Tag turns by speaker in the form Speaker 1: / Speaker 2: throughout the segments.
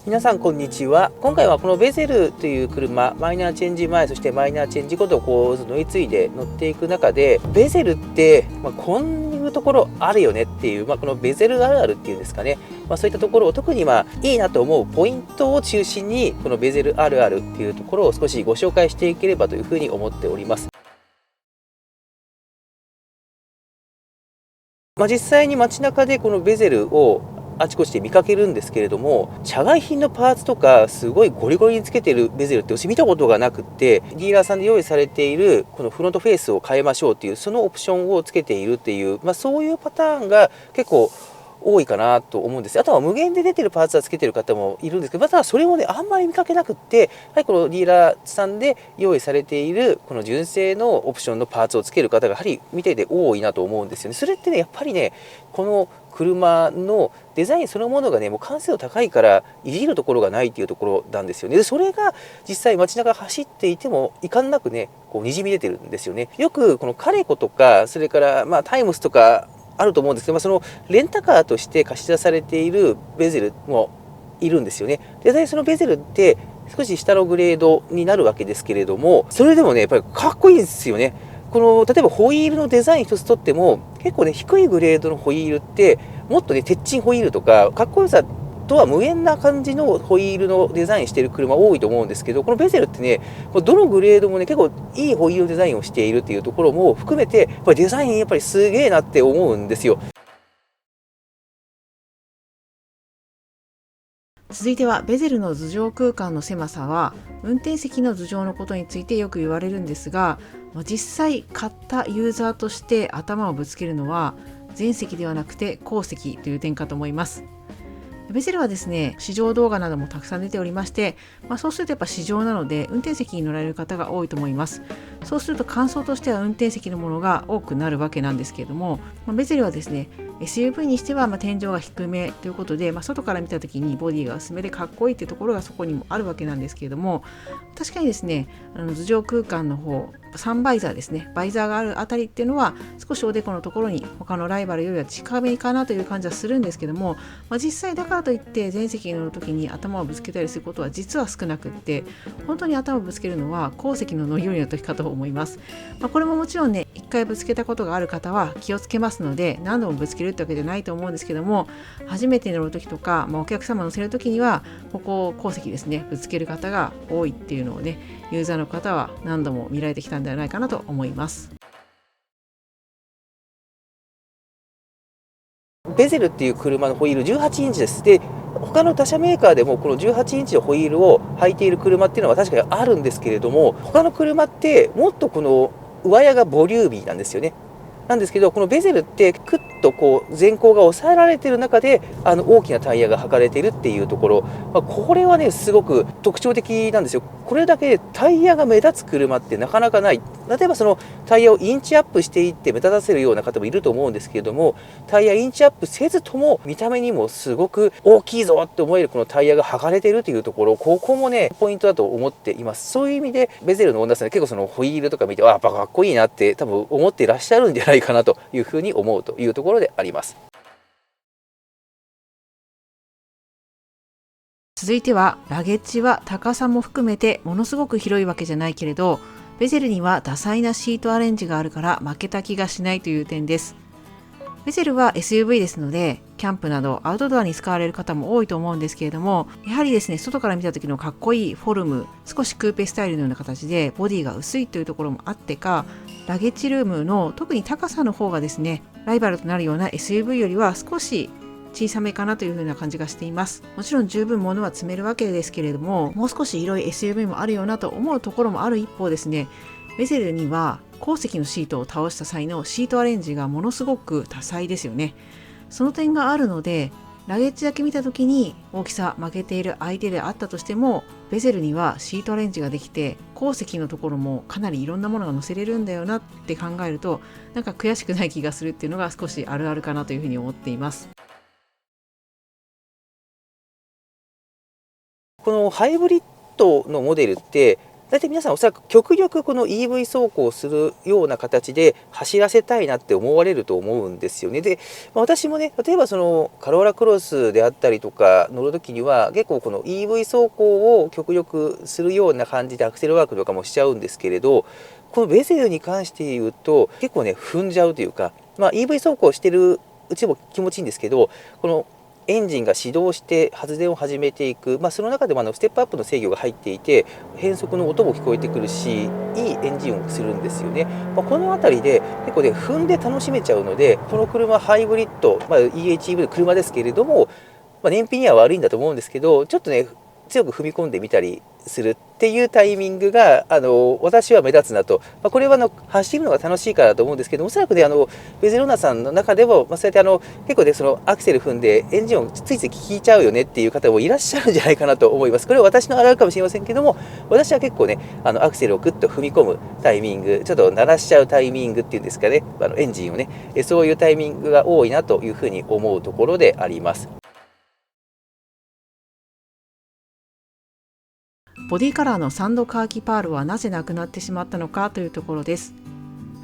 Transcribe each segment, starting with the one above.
Speaker 1: 皆さんこんにちは。今回はこのベゼルという車、マイナーチェンジ前、そしてマイナーチェンジ後とこう乗り継いで乗っていく中で、ベゼルって、こういうところあるよねっていう、このベゼルあるあるっていうんですかね、そういったところを特にいいなと思うポイントを中心に、このベゼルあるあるっていうところを少しご紹介していければというふうに思っております。実際に街中でこのベゼルをあちこちで見かけるんですけれども、社外品のパーツとかすごいゴリゴリにつけてるベゼルって私見たことがなくって、ディーラーさんで用意されているこのフロントフェースを変えましょうっていうそのオプションをつけているっていう、そういうパターンが結構多いかなと思うんです。あとは無限で出てるパーツはつけてる方もいるんですけど、ただそれもねあんまり見かけなくって、やはりこのディーラーさんで用意されているこの純正のオプションのパーツをつける方がやはり見てて多いなと思うんですよね。それってねやっぱりねこの車のデザインそのものがねもう完成度高いからいじるところがないっていうところなんですよね。でそれが実際街中走っていても遺憾なくねこうにじみ出てるんですよね。よくこのカレコとかそれからタイムスとかあると思うんですけど、そのレンタカーとして貸し出されているベゼルもいるんですよね。でそのベゼルって少し下のグレードになるわけですけれども、それでもねやっぱりかっこいいんですよね。この例えばホイールのデザイン一つとっても結構ね低いグレードのホイールってもっとね鉄鎮ホイールとかかっこよさとは無縁な感じのホイールのデザインしている車多いと思うんですけど、このベゼルってねどのグレードもね結構いいホイールデザインをしているっていうところも含めてやっぱりデザインやっぱりすげえなって思うんですよ。
Speaker 2: 続いてはベゼルの頭上空間の狭さは運転席の頭上のことについてよく言われるんですが、実際買ったユーザーとして頭をぶつけるのは前席ではなくて後席という点かと思います。ベゼルはですね、試乗動画などもたくさん出ておりまして、そうするとやっぱ試乗なので運転席に乗られる方が多いと思います。そうすると感想としては運転席のものが多くなるわけなんですけれども、ベゼルはですね SUV にしては天井が低めということで、外から見た時にボディが薄めでかっこいいというところがそこにもあるわけなんですけれども、確かにですね頭上空間の方3バイザーですね、バイザーがあるあたりっていうのは少しおでこのところに他のライバルよりは近めかなという感じはするんですけども、実際だからといって前席に乗る時に頭をぶつけたりすることは実は少なくって、本当に頭をぶつけるのは後席の乗り降りの時かと思います。これももちろんね1回ぶつけたことがある方は気をつけますので何度もぶつけるってわけじゃないと思うんですけども、初めて乗る時とか、お客様乗せる時にはここ後席ですねぶつける方が多いっていうのをねユーザーの方は何度も見られてきたんではないかなと思います。
Speaker 1: ベゼルっていう車のホイール18インチです。で他の他社メーカーでもこの18インチのホイールを履いている車っていうのは確かにあるんですけれども、他の車ってもっとこの上矢がボリューミーなんですよね。なんですけどこのベゼルってクッとこう前高が抑えられている中で大きなタイヤが履かれているっていうところ、これはねすごく特徴的なんですよ。これだけタイヤが目立つ車ってなかなかない。例えばそのタイヤをインチアップしていって目立たせるような方もいると思うんですけれども、タイヤインチアップせずとも見た目にもすごく大きいぞって思えるこのタイヤが履かれているというところ、ここもねポイントだと思っています。そういう意味でベゼルのオーナーさん結構そのホイールとか見てやっぱかっこいいなって多分思っていらっしゃるんじゃないかなというふうに思うというところであります。
Speaker 2: 続いてはラゲッジは高さも含めてものすごく広いわけじゃないけれど、ベゼルには多彩なシートアレンジがあるから負けた気がしないという点です。ベゼルは SUV ですのでキャンプなどアウトドアに使われる方も多いと思うんですけれども、やはりですね外から見た時のかっこいいフォルム、少しクーペスタイルのような形でボディが薄いというところもあってか、ラゲッジルームの特に高さの方がですねライバルとなるような SUV よりは少し小さめかなという風な感じがしています。もちろん十分物は積めるわけですけれども、もう少し広い SUV もあるよなと思うところもある一方ですね、ベゼルには後席のシートを倒した際のシートアレンジがものすごく多彩ですよね。その点があるのでラゲッジだけ見た時に大きさ負けている相手であったとしても、ベゼルにはシートアレンジができて後席のところもかなりいろんなものが乗せれるんだよなって考えると、なんか悔しくない気がするっていうのが少しあるあるかなというふうに思っています。
Speaker 1: このハイブリッドのモデルって大体皆さんおそらく極力この EV 走行をするような形で走らせたいなって思われると思うんですよね。で、私もね、例えばそのカローラクロスであったりとか乗る時には結構この EV 走行を極力するような感じでアクセルワークとかもしちゃうんですけれど、このベゼルに関して言うと結構ね踏んじゃうというか、EV 走行してるうちも気持ちいいんですけど、このエンジンが始動して発電を始めていく、その中でもステップアップの制御が入っていて変速の音も聞こえてくるし、いいエンジン音するんですよね。この辺りで結構ね踏んで楽しめちゃうので、この車ハイブリッド、EHEV の車ですけれども、燃費には悪いんだと思うんですけど、ちょっとね強く踏み込んでみたりするっていうタイミングが私は目立つなと、これは走るのが楽しいからだと思うんですけど、おそらくねベゼロナさんの中でも、そうやって結構ねそのアクセル踏んでエンジンをついつい聞いちゃうよねっていう方もいらっしゃるんじゃないかなと思います。これは私のあるあるかもしれませんけども、私は結構ねアクセルをグッと踏み込むタイミング、ちょっと鳴らしちゃうタイミングっていうんですかね、エンジンをね、そういうタイミングが多いなというふうに思うところであります。
Speaker 2: ボディカラーのサンドカーキパールはなぜなくなってしまったのかというところです。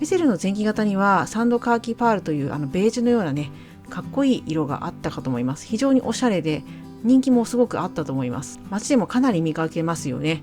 Speaker 2: ベゼルの前期型にはサンドカーキパールというベージュのようなね、かっこいい色があったかと思います。非常におしゃれで人気もすごくあったと思います。街でもかなり見かけますよね。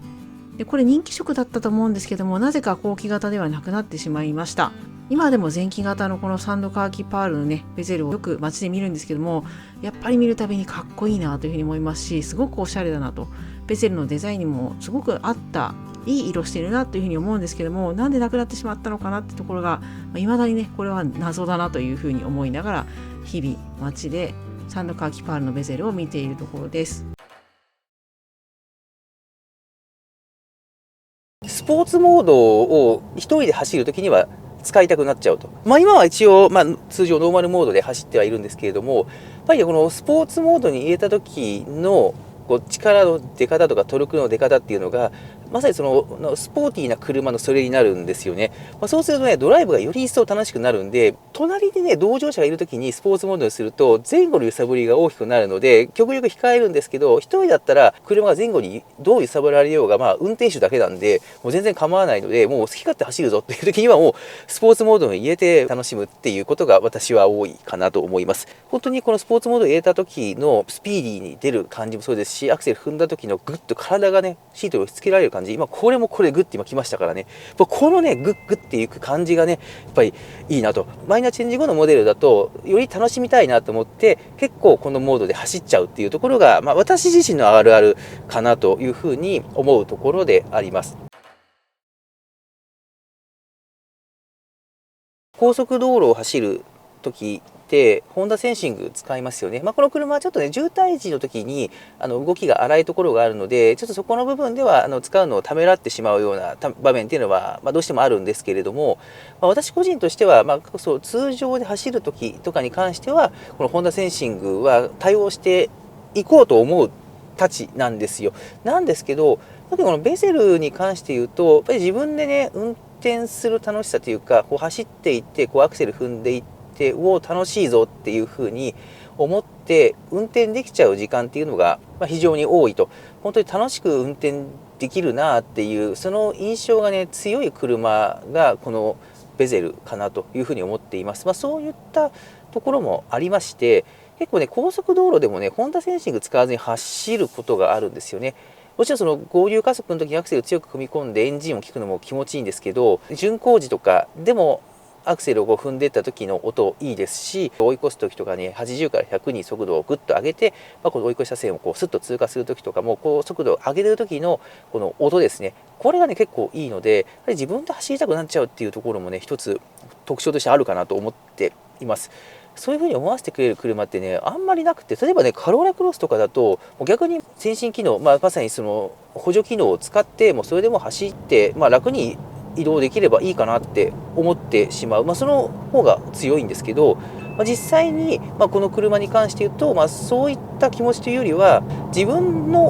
Speaker 2: でこれ人気色だったと思うんですけども、なぜか後期型ではなくなってしまいました。今でも前期型のこのサンドカーキパールのねベゼルをよく街で見るんですけども、やっぱり見るたびにかっこいいなというふうに思いますし、すごくおしゃれだなと、ベゼルのデザインにもすごく合ったいい色してるなというふうに思うんですけども、なんでなくなってしまったのかなってところが未だにねこれは謎だなというふうに思いながら日々街でサンドカーキパールのベゼルを見ているところです。
Speaker 1: スポーツモードを一人で走るときには使いたくなっちゃうと。今は一応、通常ノーマルモードで走ってはいるんですけれども、やっぱりこのスポーツモードに入れた時の力の出方とかトルクの出方っていうのがまさにそのスポーティーな車のそれになるんですよね。そうするとねドライブがより一層楽しくなるんで、隣でね同乗者がいる時にスポーツモードにすると前後の揺さぶりが大きくなるので極力控えるんですけど、一人だったら車が前後にどう揺さぶられようが運転手だけなんでもう全然構わないので、もう好き勝手走るぞっていう時にはもうスポーツモードに入れて楽しむっていうことが私は多いかなと思います。本当にこのスポーツモードを入れた時のスピーディーに出る感じもそうですし、アクセル踏んだ時のグッと体がねシートに押し付けられる感じ、今これもこれグッて今来ましたからね、このねグッグッていく感じがねやっぱりいいなと。マイナーチェンジ後のモデルだとより楽しみたいなと思って結構このモードで走っちゃうっていうところが、私自身のあるあるかなというふうに思うところであります。高速道路を走る時ってホンダセンシング使いますよね。この車はちょっとね渋滞時の時に動きが荒いところがあるので、ちょっとそこの部分では使うのをためらってしまうような場面っていうのは、どうしてもあるんですけれども、私個人としては、そう通常で走る時とかに関してはこのホンダセンシングは対応していこうと思うたちなんですよ。なんですけど、特にこのベゼルに関して言うとやっぱり自分でね運転する楽しさというか、走っていってアクセル踏んでいって楽しいぞっていう風に思って運転できちゃう時間っていうのが非常に多いと、本当に楽しく運転できるなっていうその印象がね強い車がこのベゼルかなというふうに思っています。そういったところもありまして、結構ね高速道路でもねホンダセンシング使わずに走ることがあるんですよね。もちろんその合流加速の時にアクセルを強く踏み込んでエンジンを効くのも気持ちいいんですけど、巡航時とかでもアクセルを踏んでいった時の音いいですし、追い越す時とかね80から100に速度をグッと上げて、この追い越し車線をスッと通過する時とかも速度を上げる時のこの音ですね、これがね結構いいので、やはり自分で走りたくなっちゃうっていうところもね一つ特徴としてあるかなと思っています。そういうふうに思わせてくれる車ってねあんまりなくて、例えばねカローラクロスとかだと逆に先進機能、まさにその補助機能を使ってそれでも走って、楽に移動できればいいかなって思ってしまう、その方が強いんですけど、実際に、この車に関して言うと、そういった気持ちというよりは自分の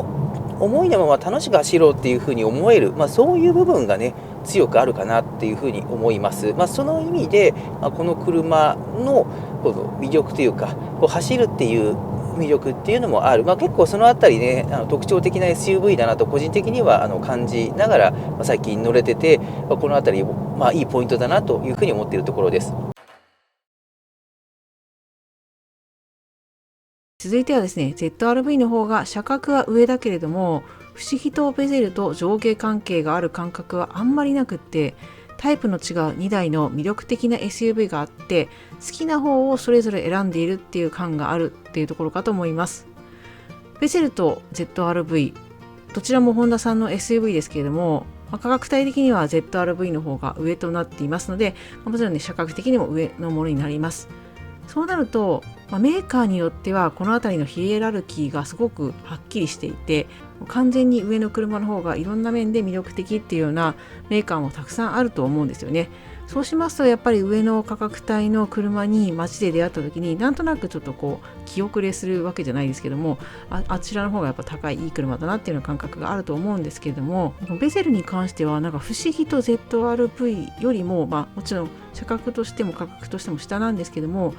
Speaker 1: 思いのまま楽しく走ろうっていうふうに思える、そういう部分がね強くあるかなっていうふうに思います。その意味で、この車のこの魅力というか走るっていう魅力っていうのもある、結構そのあたりね特徴的な SUV だなと個人的には感じながら、最近乗れてて、このあたりも、いいポイントだなというふうに思っているところです。
Speaker 2: 続いてはですね、ZR-V の方が車格は上だけれども、不思議とベゼルと上下関係がある感覚はあんまりなくって、タイプの違う2台の魅力的な SUV があって、好きな方をそれぞれ選んでいるっていう感があるっていうところかと思います。ベゼルと ZR-V、どちらもホンダさんの SUV ですけれども、価格帯的には ZR-V の方が上となっていますので、もちろんね、車格的にも上のものになります。そうなると、メーカーによってはこの辺りのヒエラルキーがすごくはっきりしていて、完全に上の車の方がいろんな面で魅力的っていうようなメーカーもたくさんあると思うんですよね。そうしますとやっぱり上の価格帯の車に街で出会った時になんとなくちょっと気遅れするわけじゃないですけども、あちらの方がやっぱ高いいい車だなっていうような感覚があると思うんですけれども、ベゼルに関してはなんか不思議と ZR-V よりも、もちろん車格としても価格としても下なんですけども、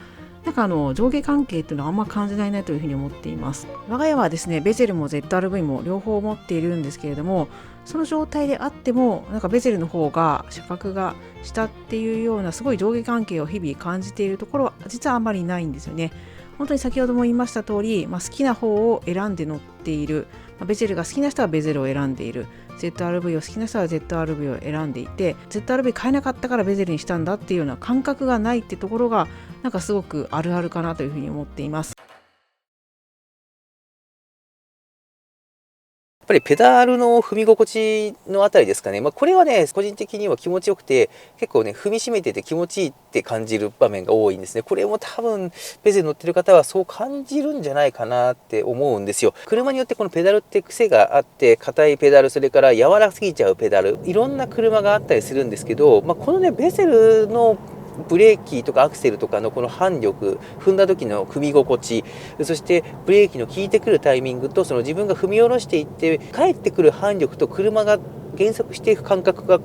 Speaker 2: なんか上下関係っていうのはあんま感じないなというふうに思っています。我が家はですね、ベゼルも ZR-V も両方持っているんですけれども、その状態であってもなんかベゼルの方が車格が下っていうようなすごい上下関係を日々感じているところは実はあんまりないんですよね。本当に先ほども言いました通り、好きな方を選んで乗っている、ベゼルが好きな人はベゼルを選んでいる、ZR-V を好きな人は ZR-V を選んでいて、 ZR-V 買えなかったからベゼルにしたんだっていうような感覚がないってところがなんかすごくあるあるかなというふうに思っています。
Speaker 1: やっぱりペダルの踏み心地のあたりですかね、これはね個人的には気持ちよくて、結構ね踏みしめてて気持ちいいって感じる場面が多いんですね。これも多分ベゼル乗ってる方はそう感じるんじゃないかなって思うんですよ。車によってこのペダルって癖があって、硬いペダル、それから柔らすぎちゃうペダル、いろんな車があったりするんですけど、このねベゼルのブレーキとかアクセルとかのこの反力、踏んだ時の踏み心地、そしてブレーキの効いてくるタイミングと、その自分が踏み下ろしていって帰ってくる反力と車が減速していく感覚が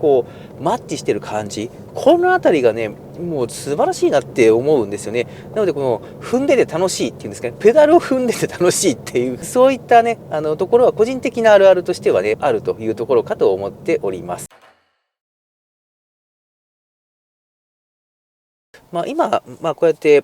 Speaker 1: マッチしてる感じ、この辺りがねもう素晴らしいなって思うんですよね。なのでこの踏んでて楽しいっていうんですかね、ペダルを踏んでて楽しいっていう、そういったねところは個人的なあるあるとしてはねあるというところかと思っております。今、こうやって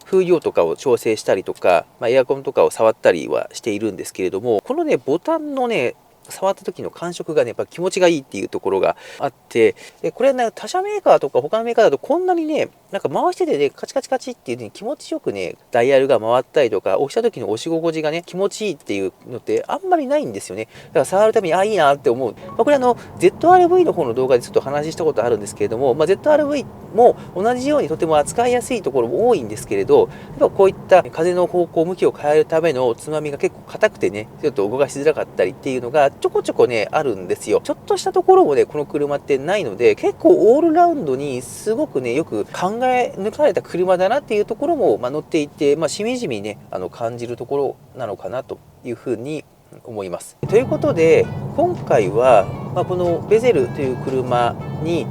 Speaker 1: 風量とかを調整したりとか、エアコンとかを触ったりはしているんですけれども、このねボタンのね触った時の感触がねやっぱ気持ちがいいっていうところがあって、これはね他社メーカーとか他のメーカーだとこんなにねなんか回しててねカチカチカチっていうね気持ちよくねダイヤルが回ったりとか押した時の押し心地がね気持ちいいっていうのってあんまりないんですよね。だから触るためにいいなって思う。これZR-V の方の動画でちょっと話したことあるんですけれども、ZR-V も同じようにとても扱いやすいところも多いんですけれど、やっぱこういった風の方向向きを変えるためのつまみが結構硬くてねちょっと動かしづらかったりっていうのがちょこちょこねあるんですよ。ちょっとしたところもねこの車ってないので、結構オールラウンドにすごくねよく考え抜かれた車だなっていうところも、乗っていて、しみじみね感じるところなのかなというふうに思います。ということで今回は、このベゼルという車に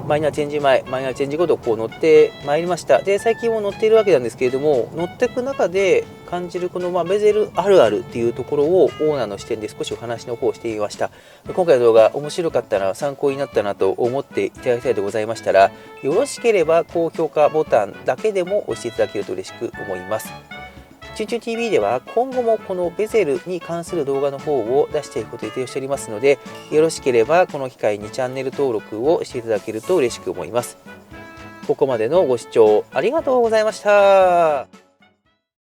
Speaker 1: マイナーチェンジ前、マイナーチェンジ後と乗ってまいりました。で、最近も乗っているわけなんですけれども、乗っていく中で感じるこのベゼルあるあるっていうところをオーナーの視点で少しお話の方をしてみました。今回の動画面白かったな、参考になったなと思っていただきたいでございましたら、よろしければ高評価ボタンだけでも押していただけると嬉しく思います。チュンチュン TV では今後もこのベゼルに関する動画の方を出していくことを予定しておりますので、よろしければこの機会にチャンネル登録をしていただけると嬉しく思います。ここまでのご視聴ありがとうございました。